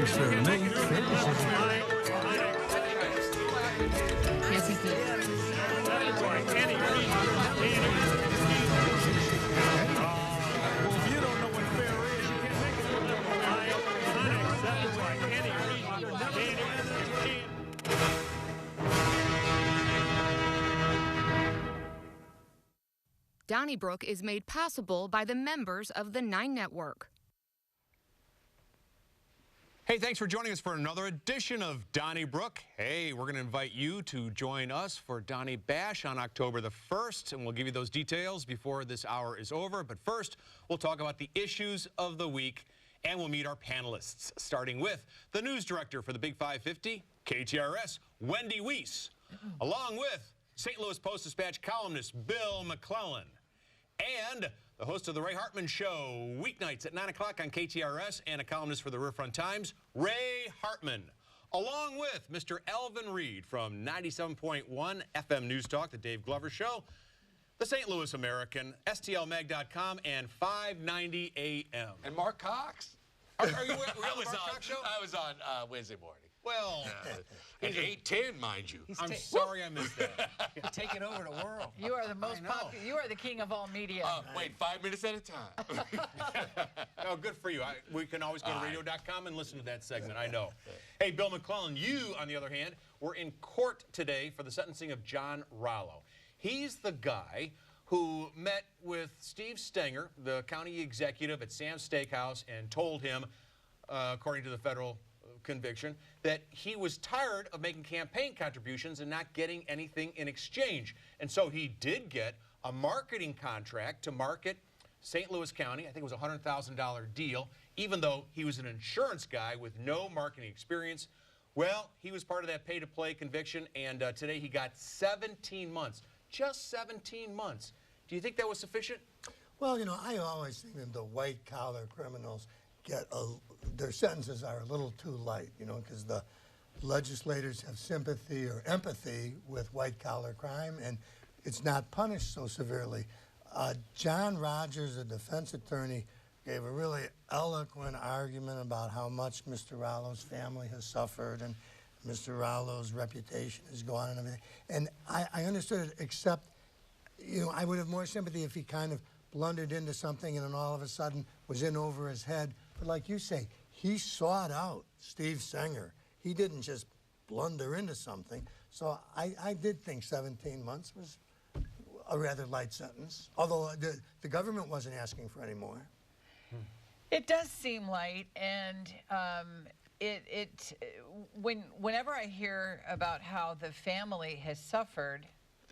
sir. Move. Yes, he did. Well, if you don't know what fair is, you can't make it unacceptable. Any reason you're never Donnybrook is made possible by the members of the 9 Network. Hey, thanks for joining us for another edition of Donnybrook. Hey, we're going to invite you to join us for Donny Bash on October the 1st, and we'll give you those details before this hour is over. But first, we'll talk about the issues of the week, and we'll meet our panelists, starting with the news director for the Big 550, KTRS, Wendy Weiss, along with St. Louis Post-Dispatch columnist Bill McClellan, and the host of the Ray Hartman Show, weeknights at 9 o'clock on KTRS, and a columnist for the Riverfront Times, Ray Hartman, along with Mr. Elvin Reed from 97.1 FM News Talk, the Dave Glover Show, the St. Louis American, STLmag.com, and 590 AM. And Mark Cox. Are you really Mark Cox Show? I was on Wednesday morning. Well, and 8:10, mind you. I'm sorry I missed that. Taking over the world. You are the most popular. You are the king of all media. Wait, 5 minutes at a time. Oh, good for you. We can always go to radio.com and listen to that segment, I know. Hey, Bill McClellan, you, on the other hand, were in court today for the sentencing of John Rallo. He's the guy who met with Steve Stenger, the county executive at Sam's Steakhouse, and told him, according to the federal conviction, that he was tired of making campaign contributions and not getting anything in exchange. And so he did get a marketing contract to market St. Louis County. I think it was a $100,000 deal, even though he was an insurance guy with no marketing experience. Well, he was part of that pay-to-play conviction, and today he got 17 months. Just 17 months. Do you think that was sufficient? Well, you know, I always think that the white-collar criminals get their sentences are a little too light, you know, because the legislators have sympathy or empathy with white-collar crime, and it's not punished so severely. John Rogers, a defense attorney, gave a really eloquent argument about how much Mr. Rallo's family has suffered and Mr. Rallo's reputation is gone and everything. And I understood it, except, you know, I would have more sympathy if he kind of blundered into something and then all of a sudden was in over his head. But like you say, he sought out Steve Stenger. He didn't just blunder into something. So I did think 17 months was a rather light sentence, although the government wasn't asking for any more. It does seem light, and whenever I hear about how the family has suffered,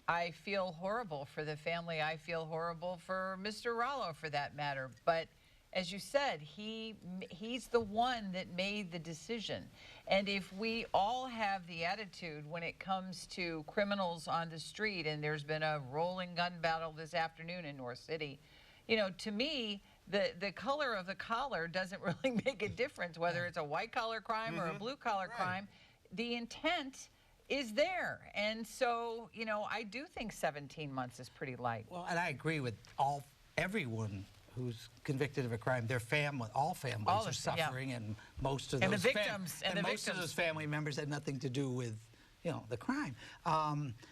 I feel horrible for the family. I feel horrible for Mr. Rallo, for that matter. But as you said, he's the one that made the decision. And if we all have the attitude when it comes to criminals on the street, and there's been a rolling gun battle this afternoon in North City, you know, to me, the color of the collar doesn't really make a difference, whether it's a white-collar crime or a blue-collar crime. The intent is there. And so, you know, I do think 17 months is pretty light. Well, and I agree with everyone who's convicted of a crime. Their family, all families are suffering, and most of those the victims most of those family members had nothing to do with, you know, the crime.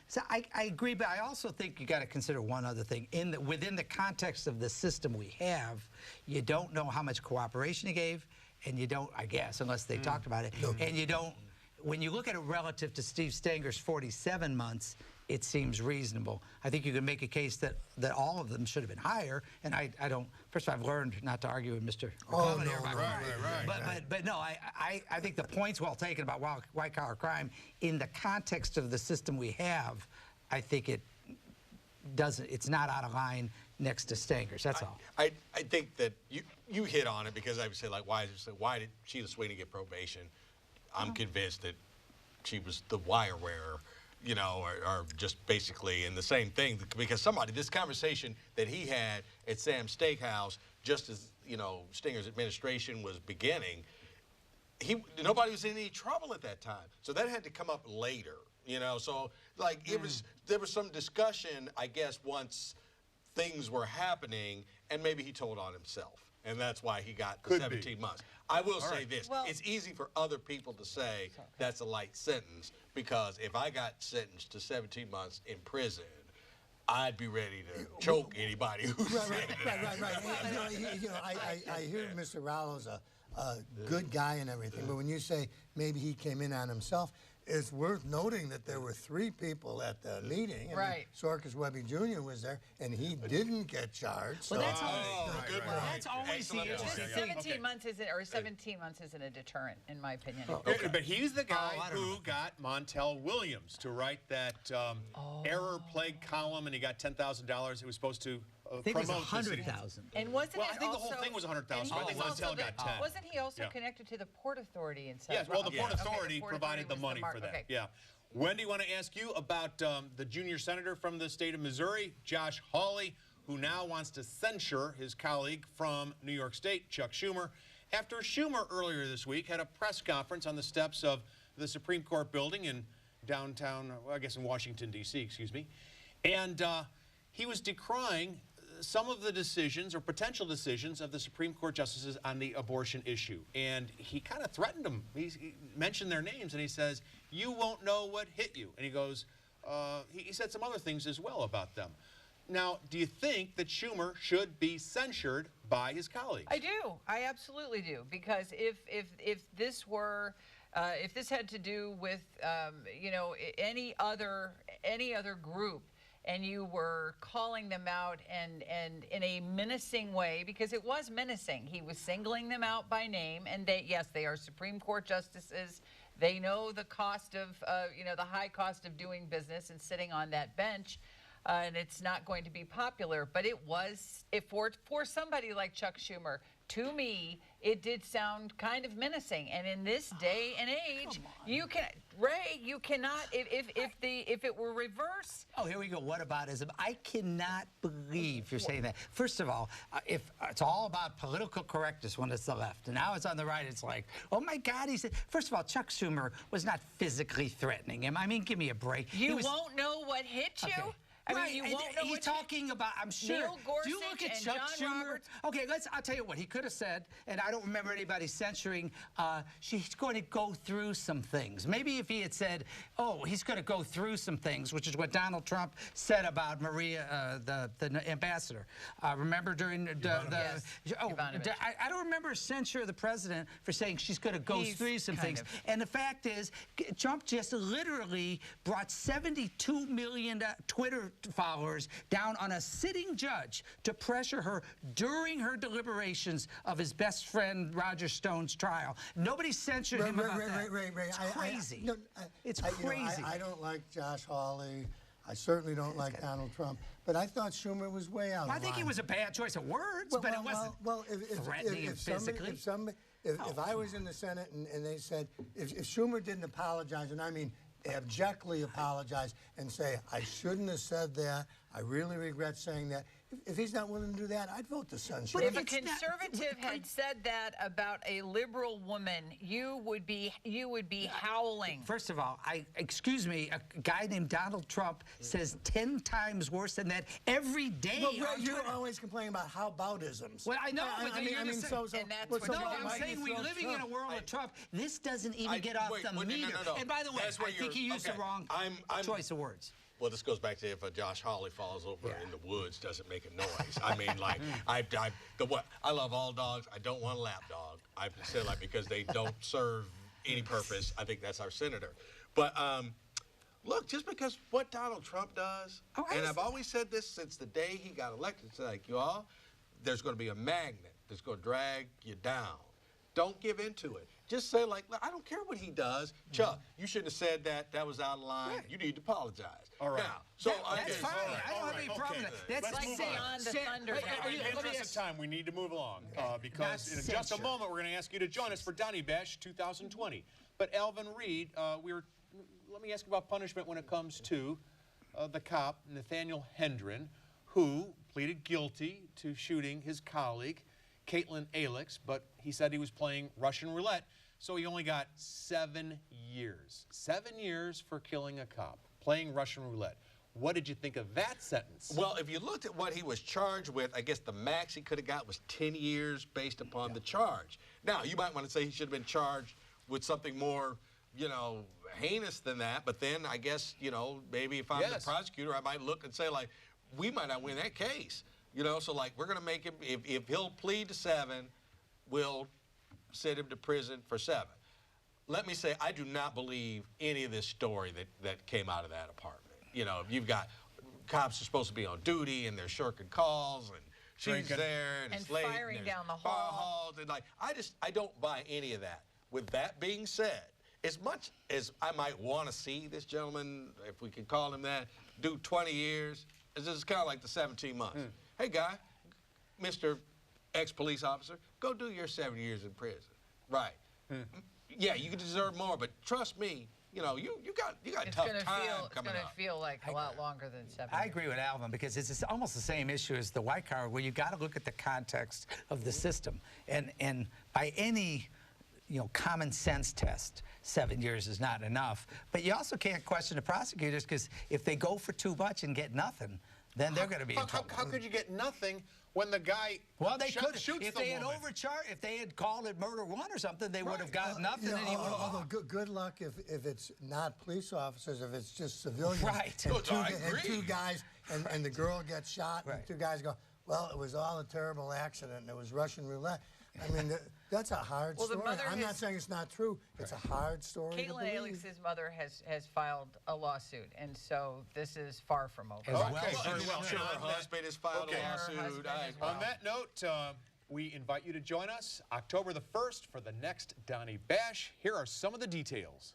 So I agree, but I also think you got to consider one other thing. Within the context of the system we have, you don't know how much cooperation he gave, and you don't, I guess, unless they talked about it, and you don't. When you look at it relative to Steve Stenger's 47 months, it seems reasonable. I think you can make a case that all of them should have been higher, and I don't. First of all, I've learned not to argue with Mr. Oh, no, But no, I think the point's well taken about white-collar crime. In the context of the system we have, I think it doesn't. It's not out of line next to Stenger's. That's all. I think that you hit on it, because I would say, like, why did Sheila Sweeney get probation? I'm convinced that she was the wire wearer, you know, or just basically in the same thing, because this conversation that he had at Sam's Steakhouse, just as, you know, Stinger's administration was beginning, nobody was in any trouble at that time. So that had to come up later, you know. So, like, there was some discussion, I guess, once things were happening, and maybe he told on himself. and that's why he got the Could be. 17 months. I will say right. this. Well- It's easy for other people to say that's a light sentence, because if I got sentenced to 17 months in prison, I'd be ready to choke anybody who said that. Right. I hear Mr. Rallo's a good guy and everything, but when you say maybe he came in on himself, it's worth noting that there were 3 people at the meeting. And Right. Sorcus Webby Jr. was there, and he didn't get charged. Well, so- that's always, good well, point. that's always the Excellent interesting point. thing. 17 months isn't, or 17 months isn't a deterrent, in my opinion. But he's the guy I don't who know. got Montel Williams to write that error-plagued column, and he got $10,000. It was supposed to I think it was promote the city. 100,000. And wasn't Well, it I think the whole also- thing was 100,000, and but I he think was also Montel got the- 10. Wasn't he also Yeah. connected to the Port Authority and stuff? Yes, well, the Right. Port Okay, Authority Port provided the was money mark. for that. Okay. Yeah. Wendy, I want to ask you about the junior senator from the state of Missouri, Josh Hawley, who now wants to censure his colleague from New York State, Chuck Schumer, after Schumer earlier this week had a press conference on the steps of the Supreme Court building in downtown, well, I guess in Washington, D.C., excuse me, and he was decrying some of the decisions or potential decisions of the Supreme Court justices on the abortion issue. And he kind of threatened them. He mentioned their names, and he says, "You won't know what hit you." And he goes, he said some other things as well about them. Now, do you think that Schumer should be censured by his colleagues? I do. I absolutely do. Because if this were, if this had to do with, you know, any other group, and you were calling them out and in a menacing way, because it was menacing. He was singling them out by name, and yes, they are Supreme Court justices. They know the cost of, you know, the high cost of doing business and sitting on that bench. And it's not going to be popular, but it was, for somebody like Chuck Schumer, to me, it did sound kind of menacing. And in this day and age, you can, Ray, you cannot, if it were reversed. Oh, here we go. Whataboutism. I cannot believe you're saying that. First of all, if it's all about political correctness when it's the left, and now it's on the right, it's like, oh my God, he said. First of all, Chuck Schumer was not physically threatening him. I mean, give me a break. You won't know what hit you. Okay. I mean, Right, you and won't know he's what talking about, I'm sure. Neil Do you look Gorsuch at and Chuck John Schumer? Roberts. Okay, I'll tell you what he could have said, and I don't remember anybody censoring, she's going to go through some things. Maybe if he had said, oh, he's going to go through some things, which is what Donald Trump said about Maria, the ambassador. Remember during the Yes, Ivanovich. I don't remember a censure of the president for saying she's going to go He's through some kind things. of- And the fact is, Trump just literally brought 72 million Twitter followers down on a sitting judge to pressure her during her deliberations of his best friend Roger Stone's trial. Nobody censored him about that. Ray, It's crazy. It's you know, crazy. I don't like Josh Hawley. I certainly don't like Donald Trump. But I thought Schumer was way out of line. I think it was a bad choice of words, but it wasn't threatening and physically. If I was in the Senate and they said, if Schumer didn't apologize, and I mean abjectly apologize and say, I shouldn't have said that, I really regret saying that, if he's not willing to do that, I'd vote to censure But him. if a It's not- conservative had said that about a liberal woman, you would be howling. First of all, excuse me, a guy named Donald Trump says 10 times worse than that every day. Well, on you're Twitter. always complaining about how aboutisms. Well, I know, but you're the same- And that's well, what so No, why I'm do saying you we're throw living in a Trump? world of Trump. This doesn't even get off wait, the wait, meter. no. And by the way, That's where I think he you're- used the okay. wrong I'm- choice of words. Well, this goes back to if a Josh Hawley falls over Yeah. in the woods, doesn't make a noise. I mean, like, I love all dogs. I don't want a lap dog. I've said, like, because they don't serve any purpose. I think that's our senator. But look, just because what Donald Trump does, and I've always said this since the day he got elected, it's like, y'all, there's going to be a magnet that's going to drag you down. Don't give in to it. Just say, like, I don't care what he does. Chuck, you shouldn't have said that. That was out of line. You need to apologize. All right. Now, so That's fine. I don't have any problem with that. That's Let's like move on. Beyond the saying- thunder Wait, now. are you- In the let me interest of ask- time, we need to move along because Not in just a censure. moment we're going to ask you to join us for Donny Bash 2020. But Alvin Reed, let me ask you about punishment when it comes to the cop Nathaniel Hendren, who pleaded guilty to shooting his colleague Caitlin Alex, but he said he was playing Russian roulette, so he only got 7 years. 7 years for killing a cop, playing Russian roulette. What did you think of that sentence? Well, if you looked at what he was charged with, I guess the max he could have got was 10 years based upon the charge. Now, you might want to say he should have been charged with something more, you know, heinous than that, but then I guess, you know, maybe if I'm the prosecutor, I might look and say, like, we might not win that case. You know, so, like, we're going to make him, if he'll plead to 7, we'll send him to prison for 7. Let me say, I do not believe any of this story that came out of that apartment. You know, you've got cops are supposed to be on duty and they're shirking calls and she's Drinking. there and it's late. Firing and down the bar hall. halls and like, I don't buy any of that. With that being said, as much as I might want to see this gentleman, if we could call him that, do 20 years, this is kind of like the 17 months. Hey, guy, Mr. Ex-police officer, go do your 7 years in prison. Right. Yeah, you can deserve more, but trust me, you know, you got a tough time coming up. It's going to feel like a lot longer than 7 I years. agree with Alvin because it's almost the same issue as the white collar, where you got to look at the context of the system, and by any, you know, common sense test, 7 years is not enough. But you also can't question the prosecutors, because if they go for too much and get nothing, then they're going to be in trouble. How could you get nothing when the guy Well, they could. shoots If the they had woman? overcharged, if they had called it murder 1 or something, they would have got nothing, You know, and he would have although lost. good luck if it's not police officers, if it's just civilians. Right. And Good, I and agree. 2 guys, and the girl gets shot, and Right. 2 guys go, well, it was all a terrible accident, and it was Russian roulette. I mean, that's a hard Well, the story. mother I'm not has- saying it's not true. It's a hard story to Caitlin believe. Alex's mother has filed a lawsuit, and so this is far from over. As well. Okay, Well, very and well. I'm sure her husband has filed Okay. a Her husband lawsuit. as well. On that note, we invite you to join us October the 1st for the next Donnie Bash. Here are some of the details.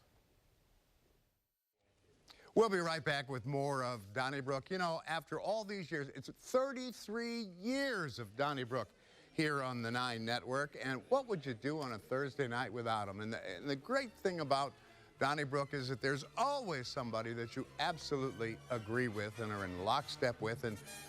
We'll be right back with more of Donnybrook. You know, after all these years, it's 33 years of Donnybrook here on the 9 Network. And what would you do on a Thursday night without them? And the great thing about Donnybrook is that there's always somebody that you absolutely agree with and are in lockstep with.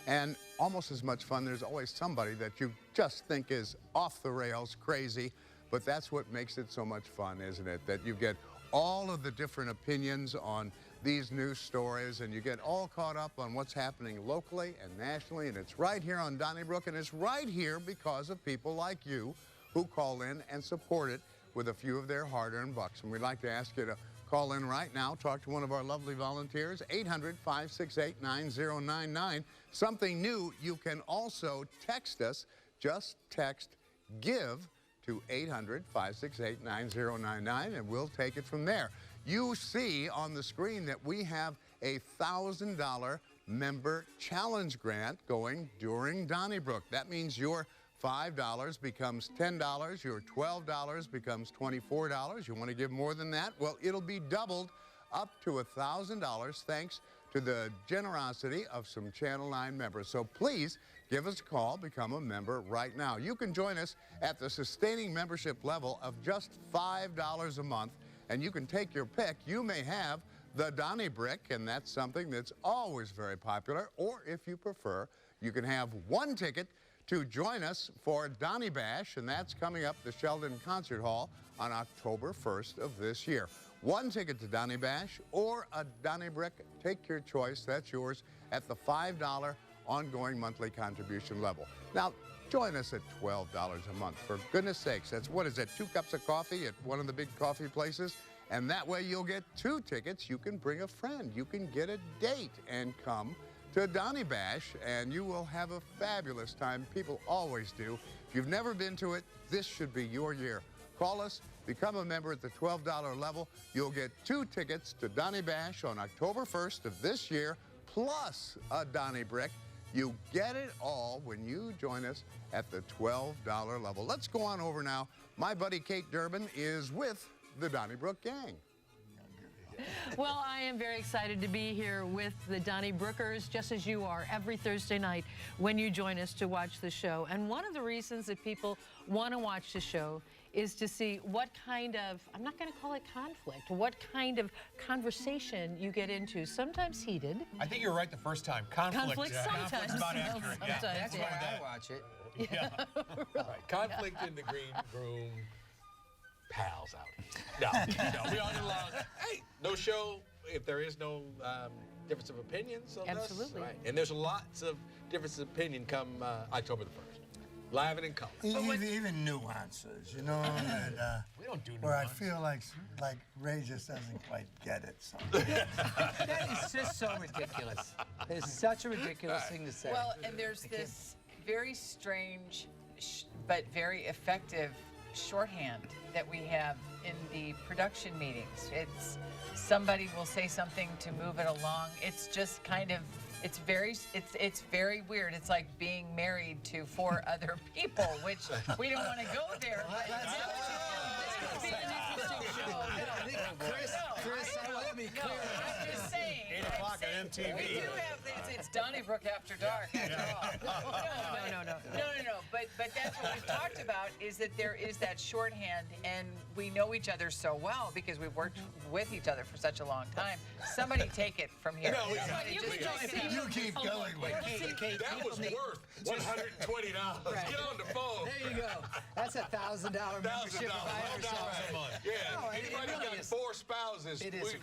And almost as much fun, there's always somebody that you just think is off the rails crazy. But that's what makes it so much fun, isn't it? That you get all of the different opinions on these news stories, and you get all caught up on what's happening locally and nationally, and it's right here on Donnybrook, and it's right here because of people like you who call in and support it with a few of their hard-earned bucks. And we'd like to ask you to call in right now, talk to one of our lovely volunteers, 800-568-9099. Something new, you can also text us. Just text GIVE to 800-568-9099, and we'll take it from there. You see on the screen that we have a $1,000 member challenge grant going during Donnybrook. That means your $5 becomes $10, your $12 becomes $24. You want to give more than that? Well, it'll be doubled up to $1,000 thanks to the generosity of some Channel 9 members. So please give us a call, become a member right now. You can join us at the sustaining membership level of just $5 a month, and you can take your pick. You may have the Donnybrook, and that's something that's always very popular, or if you prefer, you can have 1 ticket to join us for Donnie Bash, and that's coming up the Sheldon Concert Hall on October 1st of this year. 1 ticket to Donnie Bash or a Donnybrook, take your choice. That's yours at the $5 ongoing monthly contribution level. Now, join us at $12 a month. For goodness sakes, that's, what is it, 2 cups of coffee at one of the big coffee places? And that way you'll get 2 tickets. You can bring a friend. You can get a date and come to Donnie Bash, and you will have a fabulous time. People always do. If you've never been to it, this should be your year. Call us, become a member at the $12 level. You'll get 2 tickets to Donnie Bash on October 1st of this year, plus a Donnybrook. You get it all when you join us at the $12 level. Let's go on over now. My buddy Kate Durbin is with the Donnybrook gang. Well, I am very excited to be here with the Donnybrookers, just as you are, every Thursday night when you join us to watch the show. And one of the reasons that people want to watch the show is to see what kind of, I'm not going to call it conflict, what kind of conversation you get into, sometimes heated. I think you're right the first time. Conflict. Sometimes. Conflict's about accurate. Yeah. Sometimes, That's why I watch it. Right. Conflict in the green room. pals out here. No, we all get along. Hey, no show if there is no difference of opinions on this. Absolutely. Right. And there's lots of difference of opinion come October the 1st. Live and in color. Even nuances, you know, and, We don't do where I nuance. feel like Ray just doesn't quite get it. So. That is just so ridiculous. It's such a ridiculous thing to say. Well, and there's this very strange but very effective shorthand that we have in the production meetings. It's somebody will say something to move it along. It's just kind of it's very weird. It's like being married to 4 other people, which we don't want to go there. But this could be an interesting show. I think Chris, I want to be clear. I'm just saying. 8 o'clock on MTV. We do have it's Donnybrook after dark. After all. No. But that's what we've talked about is that there is that shorthand, and we know each other so well because we've worked with each other for such a long time. Somebody take it from here. No, You keep going with it. That was worth $120. Get on the phone. There you go. That's $1,000 membership if I ever saw it. Yeah. No, it Anybody really got is. 4 spouses? It is.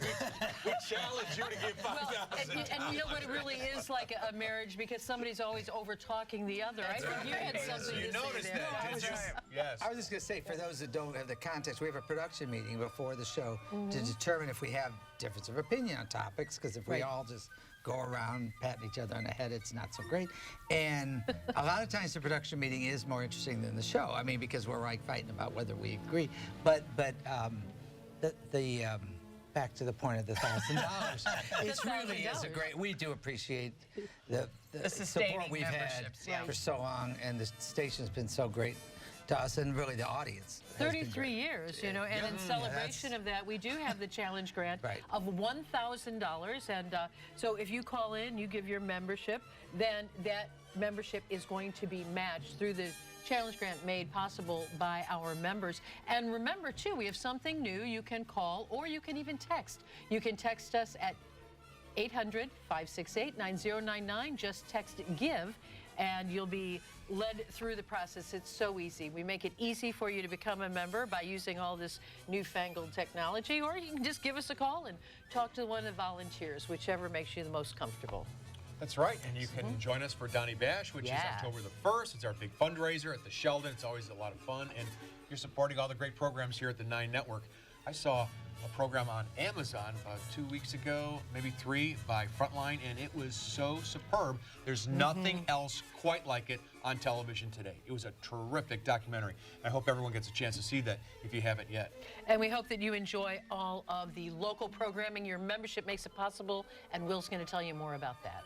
We challenge you to give $5,000. And you know what? It really is like a marriage because somebody's always over talking the other. I think you had something You to say noticed there. that, didn't you? Yes. I was just going to say, for those that don't have the context, we have a production meeting before the show to determine if we have difference of opinion on topics, because if we all just go around patting each other on the head, it's not so great. And a lot of times the production meeting is more interesting than the show. I mean, because we're like fighting about whether we agree. But back to the point of the $1,000. It really is a great. We do appreciate the sustaining support we've had memberships, yeah. for so long, and the station's been so great to us, and really the audience. has been 33 great. years, you know, and in celebration of that, we do have the challenge grant of $1,000. And so if you call in, you give your membership, then that membership is going to be matched through the challenge grant made possible by our members. And remember, too, we have something new. You can call or you can even text. You can text us at 800-568-9099. Just text GIVE, and you'll be led through the process. It's so easy. We make it easy for you to become a member by using all this newfangled technology, or you can just give us a call and talk to one of the volunteers, whichever makes you the most comfortable. That's right, and you can join us for Donny Bash, which is October the 1st. It's our big fundraiser at the Sheldon. It's always a lot of fun, and you're supporting all the great programs here at the 9 Network. I saw a program on Amazon about 2 weeks ago, maybe 3, by Frontline, and it was so superb. There's nothing else quite like it on television today. It was a terrific documentary. I hope everyone gets a chance to see that if you haven't yet. And we hope that you enjoy all of the local programming. Your membership makes it possible, and Will's going to tell you more about that.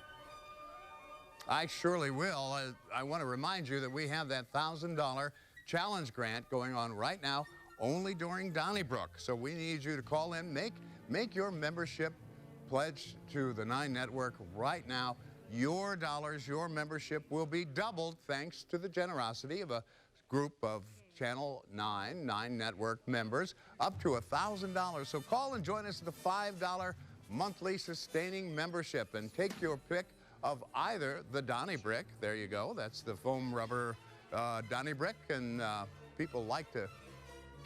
I surely will. I want to remind you that we have that $1,000 challenge grant going on right now, only during Donnybrook. So we need you to call in, make your membership pledge to the 9 Network right now. Your dollars, your membership will be doubled thanks to the generosity of a group of Channel 9 Network members, up to $1,000. So call and join us at the $5 monthly sustaining membership and take your pick of either the Donnybrook, there you go, that's the foam rubber Donnybrook, and people like to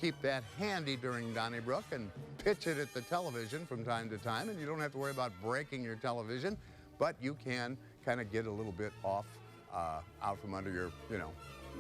keep that handy during Donnybrook and pitch it at the television from time to time, and you don't have to worry about breaking your television, but you can kind of get a little bit off, out from under your, a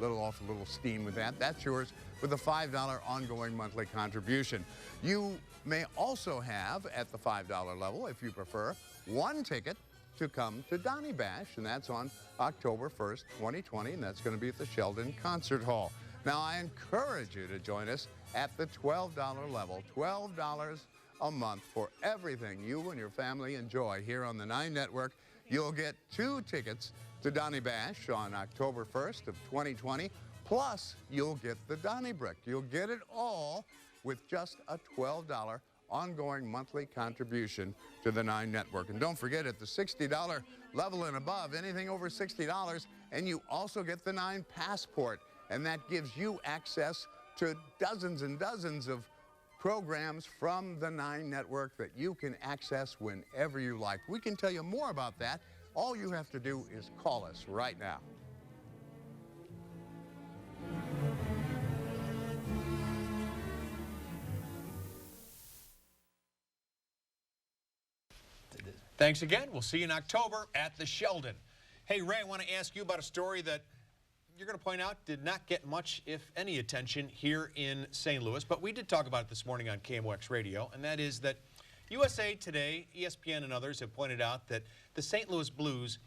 little steam with that. That's yours with a $5 ongoing monthly contribution. You may also have, at the $5 level, if you prefer, one ticket to come to Donny Bash, and that's on October 1st, 2020, and that's going to be at the Sheldon Concert Hall. Now, I encourage you to join us at the $12 level, $12 a month for everything you and your family enjoy here on the 9 Network. You'll get 2 tickets to Donny Bash on October 1st of 2020, plus you'll get the Donnybrook. You'll get it all with just a $12 ongoing monthly contribution to the 9 Network. And don't forget, at the $60 level and above, anything over $60, and you also get the 9 Passport, and that gives you access to dozens and dozens of programs from the 9 Network that you can access whenever you like. We can tell you more about that. All you have to do is call us right now. Thanks again. We'll see you in October at the Sheldon. Hey, Ray, I want to ask you about a story that you're going to point out did not get much, if any, attention here in St. Louis, but we did talk about it this morning on KMOX Radio, and that is that USA Today, ESPN, and others have pointed out that the St. Louis Blues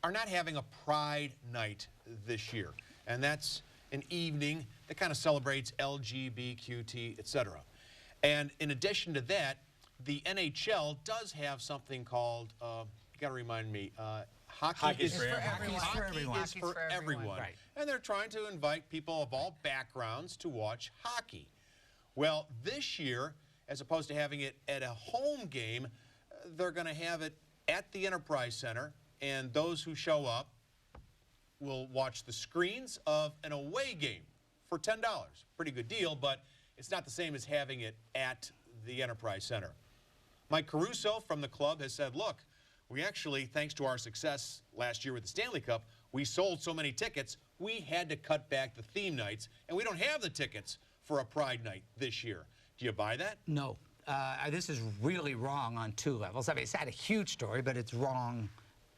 are not having a Pride Night this year, and that's an evening that kind of celebrates LGBTQT, etc. And in addition to that, the NHL does have something called, you got to remind me, hockey is for everyone. Hockey is for everyone. Right. And they're trying to invite people of all backgrounds to watch hockey. Well, this year, as opposed to having it at a home game, they're going to have it at the Enterprise Center, and those who show up will watch the screens of an away game for $10. Pretty good deal, but it's not the same as having it at the Enterprise Center. Mike Caruso from the club has said, look, we actually, thanks to our success last year with the Stanley Cup, we sold so many tickets, we had to cut back the theme nights, and we don't have the tickets for a Pride Night this year. Do you buy that? No. This is really wrong on two levels. I mean, it's not a huge story, but it's wrong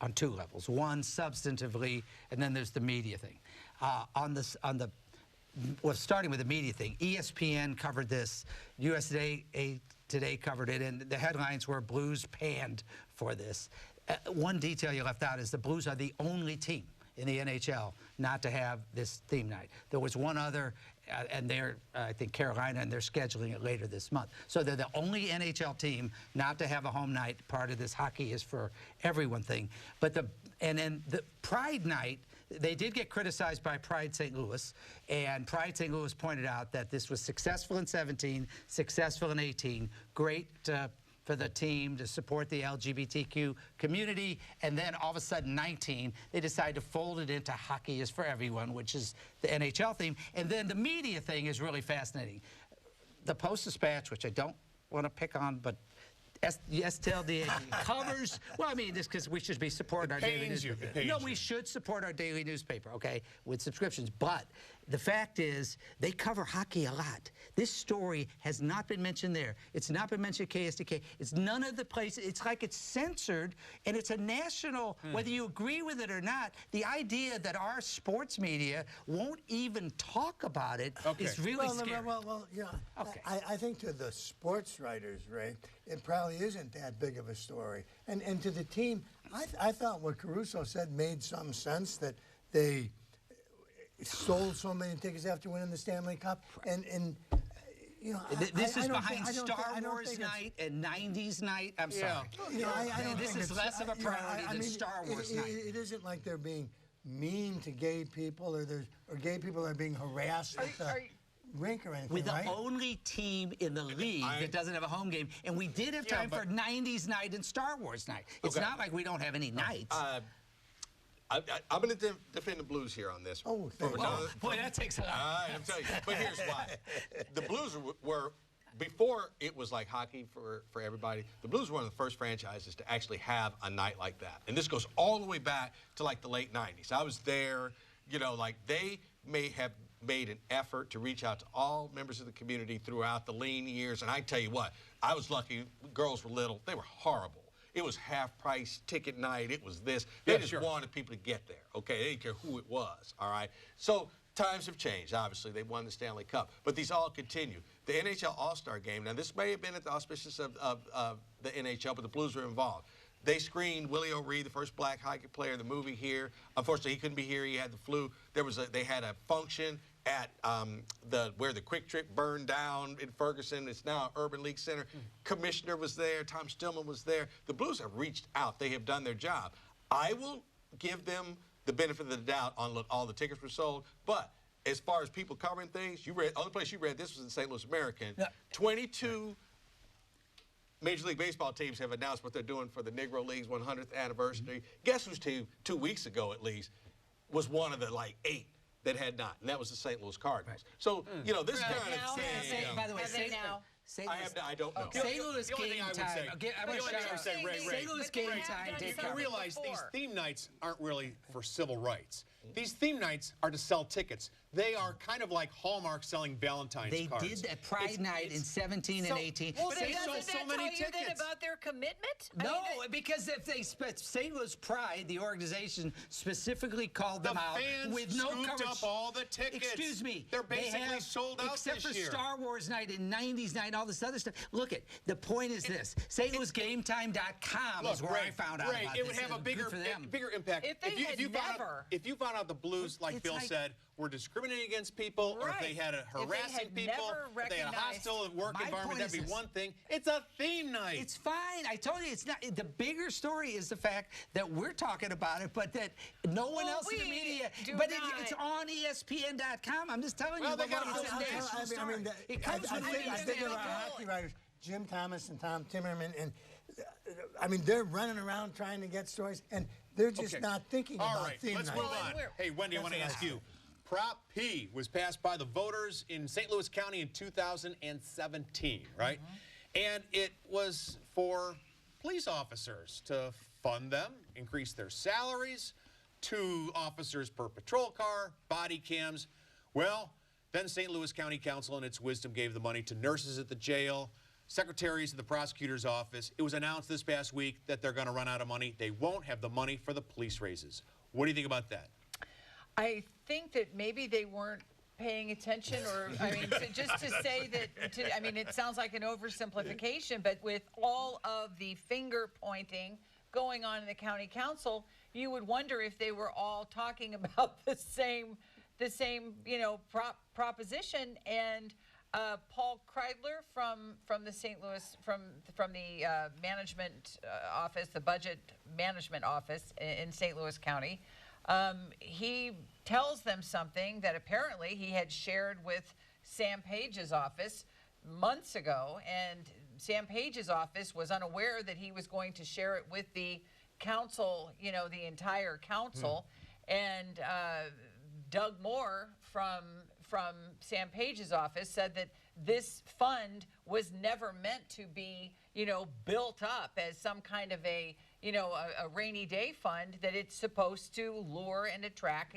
on two levels. One, substantively, and then there's the media thing. Well, starting with the media thing, ESPN covered this, USA Today covered it, and the headlines were Blues panned for this. One detail you left out is the Blues are the only team in the NHL not to have this theme night. There was one other, and they're, I think, Carolina, and they're scheduling it later this month. So they're the only NHL team not to have a home night. Part of this hockey is for everyone thing. But then the Pride Night, they did get criticized by Pride St. Louis, and Pride St. Louis pointed out that this was successful in 17, successful in 18, great for the team to support the LGBTQ community, and then all of a sudden 19, they decided to fold it into hockey is for everyone, which is the NHL theme. And then the media thing is really fascinating. The Post-Dispatch, which I don't want to pick on, but STLDA covers, well, I mean, this because we should be supporting our daily newspaper. No, we should support our daily newspaper, okay, with subscriptions. But the fact is, they cover hockey a lot. This story has not been mentioned there. It's not been mentioned at KSDK. It's none of the places. It's like it's censored, and it's a national, whether you agree with it or not, the idea that our sports media won't even talk about it is really scary. Well, you know, Okay. I think to the sports writers, Ray, it probably isn't that big of a story. And to the team, I thought what Caruso said made some sense, that they sold so many tickets after winning the Stanley Cup. And you know, this is behind I don't Star think Wars night and 90s night. I'm sorry. You know, I don't this think is it's- less of a priority than Star Wars night. It isn't like they're being mean to gay people, or gay people are being harassed at the rink or anything, We're the right? only team in the league that doesn't have a home game, and we did have time for 90s night and Star Wars night. It's not like we don't have any nights. I'm going to defend the Blues here on this. Oh, thank you. Boy, that takes a lot. All right, I'm telling you. But here's why. The Blues were, before it was like hockey for everybody, the Blues were one of the first franchises to actually have a night like that. And this goes all the way back to like the late 90s. I was there, you know, like they may have made an effort to reach out to all members of the community throughout the lean years. And I tell you what, I was lucky. Girls were little. They were horrible. It was half-price ticket night. It was this. They just wanted people to get there, okay? They didn't care who it was, all right? So times have changed, obviously. They won the Stanley Cup. But these all continue. The NHL All-Star Game, now this may have been at the auspices of the NHL, but the Blues were involved. They screened Willie O'Ree, the first black hockey player in the movie here. Unfortunately, he couldn't be here. He had the flu. They had a function at where the Quick Trip burned down in Ferguson. It's now Urban League Center. Commissioner was there. Tom Stillman was there. The Blues have reached out. They have done their job. I will give them the benefit of the doubt on all the tickets were sold, but as far as people covering things, you read, only place you read this was in St. Louis American. 22 Major League Baseball teams have announced what they're doing for the Negro League's 100th anniversary. Guess whose team, 2 weeks ago at least, was one of the like 8 that had not, and that was the St. Louis Cardinals. So, you know, this kind of thing. By the way, I don't know. St. Louis The only thing game I would time. say- I'm the going only thing I would say, Ray, St. Louis game time. You Dave gotta Cobb. realize these theme nights aren't really for civil rights. These theme nights are to sell tickets. They are kind of like Hallmark selling Valentine's They cards. did that Pride Night in 17 and 18. Well, But then they sold doesn't so that many tell you then tickets. about their commitment? I No, mean, because if they St. Louis Pride, the organization specifically called them out fans with no scooped coverage. up all the tickets. Excuse me, They're they basically have, sold out except this for year. Star Wars Night and 90s Night, all this other stuff. Look, the point is this: StLouisGameTime.com is where I found out about it would this. have a Good bigger, for them. bigger impact If they had if you found out the Blues, like It's Bill like- said, were discriminating against people, or if they Right. had If they harassing had people, never if they had a recognized- hostile work My environment, point that'd is be this. one thing. It's a theme night. It's fine. I told you it's not. The bigger story is the fact that we're talking about it, but that no one Well, else in the we media. do But not. it's on ESPN.com. I'm just telling Well, you. they got it's a a national I story. mean, It comes I with think ratings. of our hockey writers, Jim Thomas and Tom Timmerman, and I mean, they're running around trying to get stories, and they're just not thinking All about right, theme let's night. move on. Hey, Wendy, I want to ask you. Prop P was passed by the voters in St. Louis County in 2017, right? And it was for police officers to fund them, increase their salaries, 2 officers per patrol car, body cams. Well, then St. Louis County Council in its wisdom gave the money to nurses at the jail, secretaries of the prosecutor's office. It was announced this past week that they're going to run out of money. They won't have the money for the police raises. What do you think about that? I think that maybe they weren't paying attention, or I mean, just to say that. I mean, it sounds like an oversimplification, but with all of the finger pointing going on in the county council, you would wonder if they were all talking about the same, proposition. And Paul Kreidler from the St. Louis from the management office, the budget management office in St. Louis County. He tells them something that apparently he had shared with Sam Page's office months ago, and Sam Page's office was unaware that he was going to share it with the council, the entire council. And Doug Moore from Sam Page's office said that this fund was never meant to be, built up as some kind of a rainy day fund, that it's supposed to lure and attract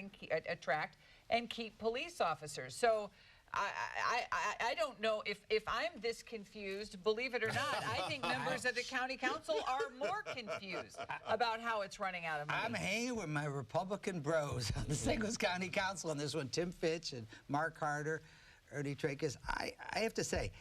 and keep police officers. So I don't know if I'm this confused. Believe it or not, I think members of the county council are more confused about how it's running out of money. I'm hanging with my Republican bros on the St. Louis County Council on this one, Tim Fitch and Mark Harder, Ernie Tracus. I have to say,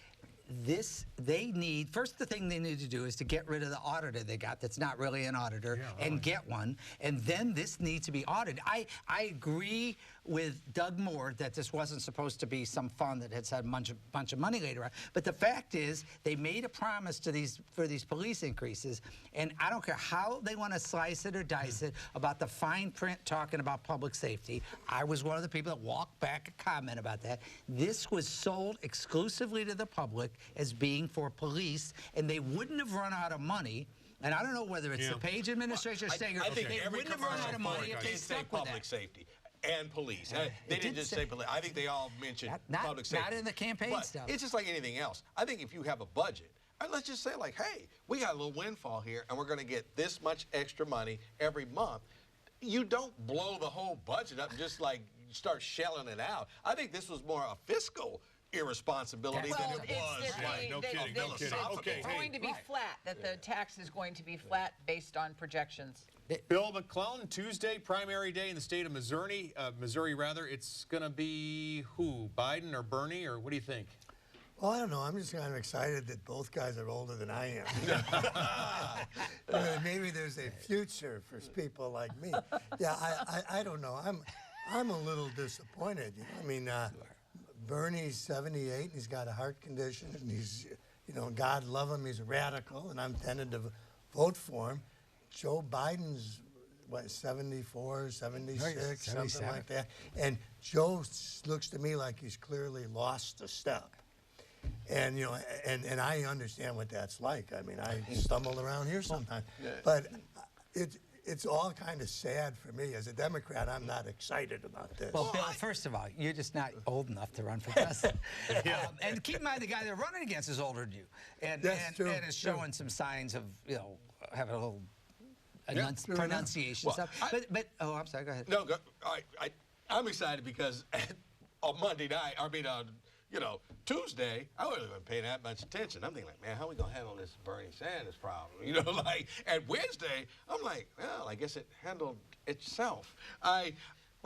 they need, first the thing they need to do is to get rid of the auditor they got that's not really an auditor, and get one, and then this needs to be audited. I agree with Doug Moore that this wasn't supposed to be some fund that had said a bunch of money later on, but the fact is they made a promise for these police increases, and I don't care how they want to slice it or dice it about the fine print talking about public safety. I was one of the people that walked back a comment about that. This was sold exclusively to the public as being for police, and they wouldn't have run out of money. And I don't know whether it's the Page administration or Stenger. I think they every wouldn't have run out of money if they did say stuck with public that. safety and police. They did didn't just say police. I think they all mentioned Not- public safety. not in the campaign But stuff. It's just like anything else. I think if you have a budget, let's just say like, hey, we got a little windfall here, and we're going to get this much extra money every month. You don't blow the whole budget up and just like start shelling it out. I think this was more a fiscal irresponsibility than it was. No kidding. Okay, It's going to be flat, that the tax is going to be flat based on projections. Bill McClellan, Tuesday, primary day in the state of Missouri. It's going to be who? Biden or Bernie, or what do you think? Well, I don't know. I'm just kind of excited that both guys are older than I am. Maybe there's a future for people like me. Yeah, I don't know. I'm a little disappointed. I mean, Bernie's 78 and he's got a heart condition, and he's, God love him, he's a radical, and I'm tending to vote for him. Joe Biden's, 74, 76, something like that. And Joe looks to me like he's clearly lost a step. And, and I understand what that's like. I mean, I stumble around here sometimes. But it's all kind of sad for me. As a Democrat, I'm not excited about this. Well, Bill, first of all, you're just not old enough to run for president. And keep in mind, the guy they're running against is older than you. And is showing some signs of, having a little pronunciation stuff. I'm sorry, go ahead. No, I'm excited because on Monday night, you know, Tuesday, I wasn't even paying that much attention. I'm thinking like, man, how are we going to handle this Bernie Sanders problem? You know, like, and Wednesday, I'm like, well, I guess it handled itself.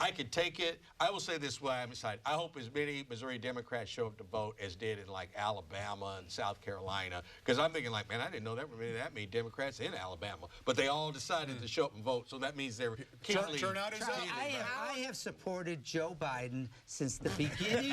I could take it. I will say this way, I'm excited. I hope as many Missouri Democrats show up to vote as did in like Alabama and South Carolina, because I'm thinking like, man, I didn't know that were that many Democrats in Alabama, but they all decided to show up and vote, so that means they're keenly. Turnout is up. I have supported Joe Biden since the beginning,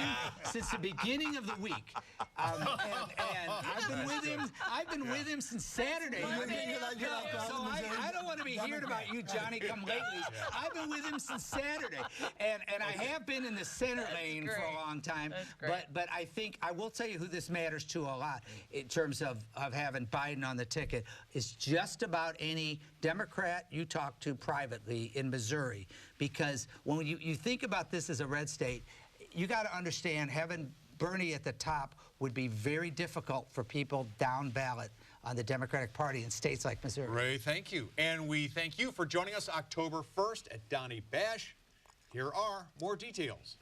of the week, and I've been with him. I've been with him since Saturday. So I don't want to be hearing about you, Johnny, come lately. I've been with him since Saturday. And I have been in the center lane for a long time, but I think I will tell you who this matters to a lot in terms of having Biden on the ticket is just about any Democrat you talk to privately in Missouri, because when you think about this as a red state, you got to understand having Bernie at the top would be very difficult for people down ballot on the Democratic Party in states like Missouri. Ray, thank you. And we thank you for joining us October 1st at Donnie Bash. Here are more details.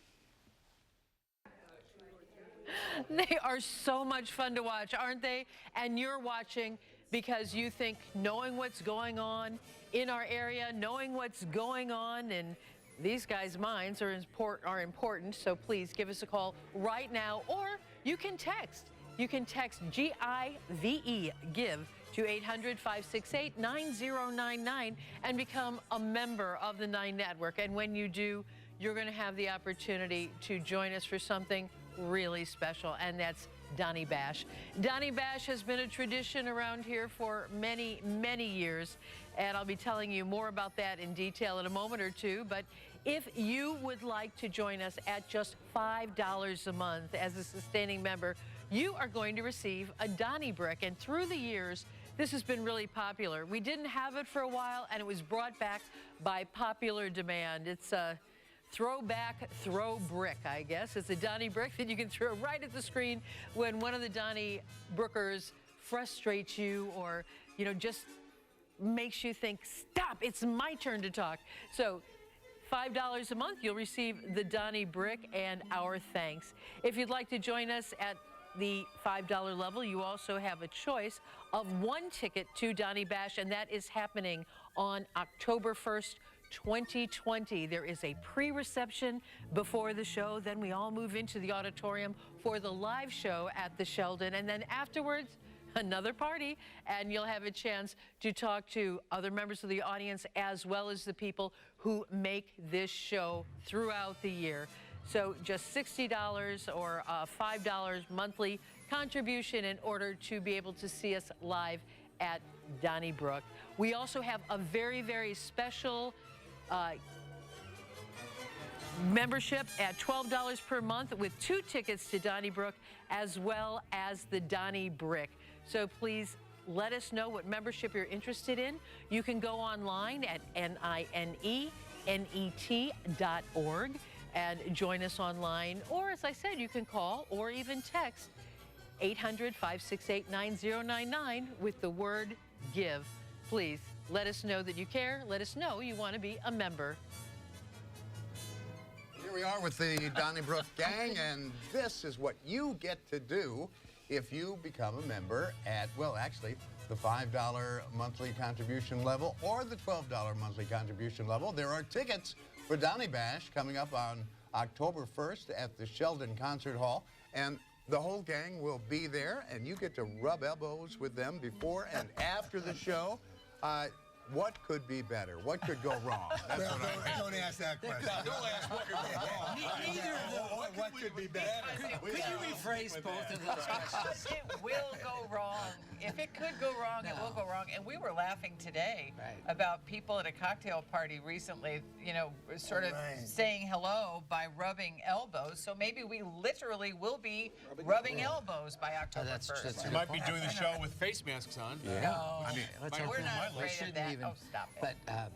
They are so much fun to watch, aren't they? And you're watching because you think knowing what's going on in our area, knowing what's going on in these guys' minds are important. So please give us a call right now, or you can text. You can text GIVE, GIVE, to 800-568-9099 and become a member of the 9 Network. And when you do, you're going to have the opportunity to join us for something really special, and that's Donnie Bash. Donnie Bash has been a tradition around here for many, many years, and I'll be telling you more about that in detail in a moment or two. But if you would like to join us at just $5 a month as a sustaining member, you are going to receive a Donnie brick. And through the years, this has been really popular. We didn't have it for a while, and it was brought back by popular demand. It's a throwback throw brick, I guess. It's a Donnie brick that you can throw right at the screen when one of the Donnie Brookers frustrates you or, you know, just makes you think, stop, it's my turn to talk. So $5 a month, you'll receive the Donnie brick and our thanks. If you'd like to join us at the $5 level, you also have a choice of 1 ticket to Donnie Bash, and that is happening on October 1st, 2020. There is a pre-reception before the show. Then we all move into the auditorium for the live show at the Sheldon, and then afterwards, another party, and you'll have a chance to talk to other members of the audience as well as the people who make this show throughout the year. So just $60 or $5 monthly contribution in order to be able to see us live at Donnybrook. We also have a very, very special membership at $12 per month with 2 tickets to Donnybrook as well as the Donnie Brick. So please let us know what membership you're interested in. You can go online at NINENET.org and join us online. Or, as I said, you can call or even text 800-568-9099 with the word GIVE. Please let us know that you care. Let us know you want to be a member. Here we are with the Donnybrook gang, and this is what you get to do if you become a member at, well, actually, the $5 monthly contribution level or the $12 monthly contribution level. There are tickets for Donnie Bash coming up on October 1st at the Sheldon Concert Hall, and the whole gang will be there, and you get to rub elbows with them before and after the show. What could be better? What could go wrong? That's what Don't ask that question. Don't ask what could go wrong. Neither What could be better? Could you rephrase both of those questions? It will go wrong. If it could go wrong, it will go wrong. And we were laughing today about people at a cocktail party recently, you know, sort of saying hello by rubbing elbows. So maybe we literally will be rubbing elbows by October 1st. We might be doing the show with face masks on. No, I mean, we're not afraid of that. Oh, stop it. But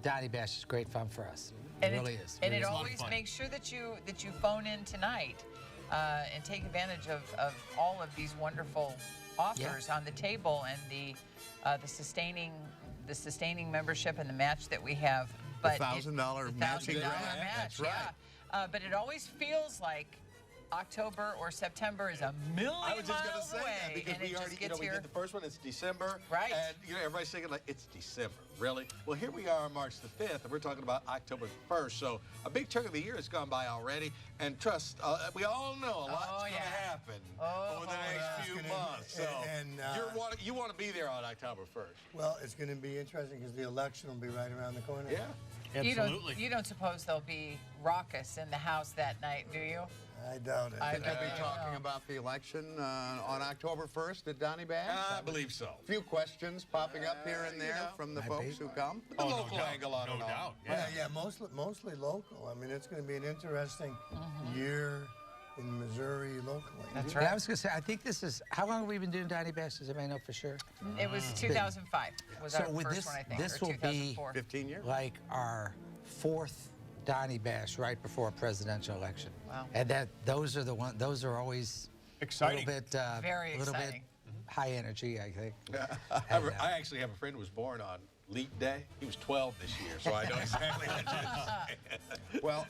Donnie Bash is great fun for us. And it really is. And really it is. always makes sure that you phone in tonight and take advantage of all of these wonderful offers on the table and the sustaining membership and the match that we have. But $1,000 matching grant. match, That's right. but it always feels like October or September is a million I was just going to miles say away, that because and we it already, just you know, gets we here. did the first one. It's December, Right. And you know, everybody's thinking like it's December, really? Well, here we are on March the 5th, and we're talking about October 1st. So a big chunk of the year has gone by already, and trust, we all know a lot's going to happen over the next few months. So you want to be there on October 1st. Well, it's going to be interesting because the election will be right around the corner. Yeah. Absolutely. You don't suppose they'll be raucous in the House that night, do you? I doubt it. Could you be talking about the election on October 1st at Donny Bash? I believe so. A few questions popping up here and there from the folks who come. The local angle on it all. No doubt. Yeah, mostly local. I mean, it's going to be an interesting year in Missouri locally. That's Yeah, right. I was going to say, I think this is, how long have we been doing Donny Bash? Does anybody know for sure? It was 2005. Was So our with first this, one, I think. this or will be 2004. 15 years? like our 4th Donny Bash right before a presidential election. Wow. And those are always Exciting. a little bit, Very a little bit exciting. high energy, I think. I actually have a friend who was born on Leap Day. He was 12 this year, so I know exactly what you're saying. Well,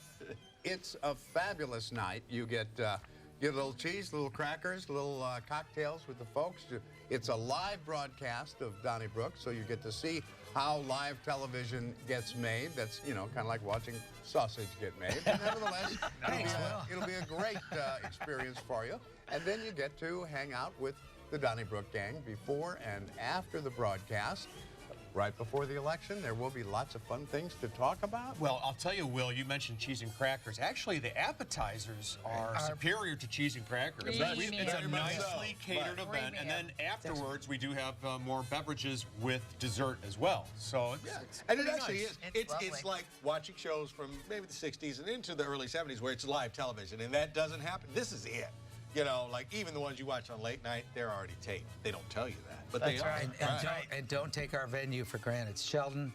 it's a fabulous night. You get a little cheese, little crackers, little cocktails with the folks. It's a live broadcast of Donnybrook, so you get to see how live television gets made. That's, you know, kind of like watching sausage get made. But nevertheless, it'll be a great experience for you. And then you get to hang out with the Donnybrook gang before and after the broadcast. Right before the election, there will be lots of fun things to talk about. Well, I'll tell you, Will, you mentioned cheese and crackers. Actually, the appetizers are superior to cheese and crackers. Creamy. It's a Very much nicely so. catered event, and then Premium. afterwards we do have more beverages with dessert as well. So it's And it pretty actually nice. is. It's It's lovely. like watching shows from maybe the 60s and into the early 70s where it's live television, and that doesn't happen. This is it. You know, like even the ones you watch on late night, they're already taped. They don't tell you that, but That's they are. right. And don't take our venue for granted. Sheldon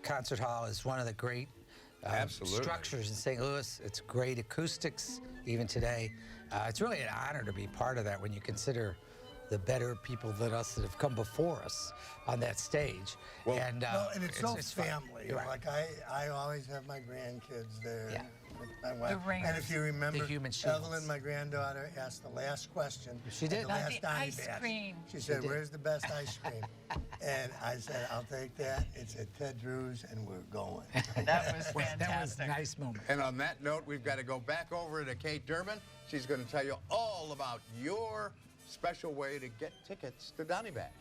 Concert Hall is one of the great Absolutely. structures in St. Louis. It's great acoustics even today. It's really an honor to be part of that when you consider the better people than us that have come before us on that stage. Well, and it's so fun. family. Right. Like I always have my grandkids there. Yeah. With my wife. ringers. And if you remember, The human shields. Evelyn, my granddaughter, asked the last question. She did. at the About last the Donny ice Bash. cream. She said, did. "Where's the best ice cream?" And I said, "I'll take that. It's at Ted Drew's, and we're going." That was That was a fantastic. nice moment. And on that note, we've got to go back over to Kate Durbin. She's going to tell you all about your special way to get tickets to Donny Bash.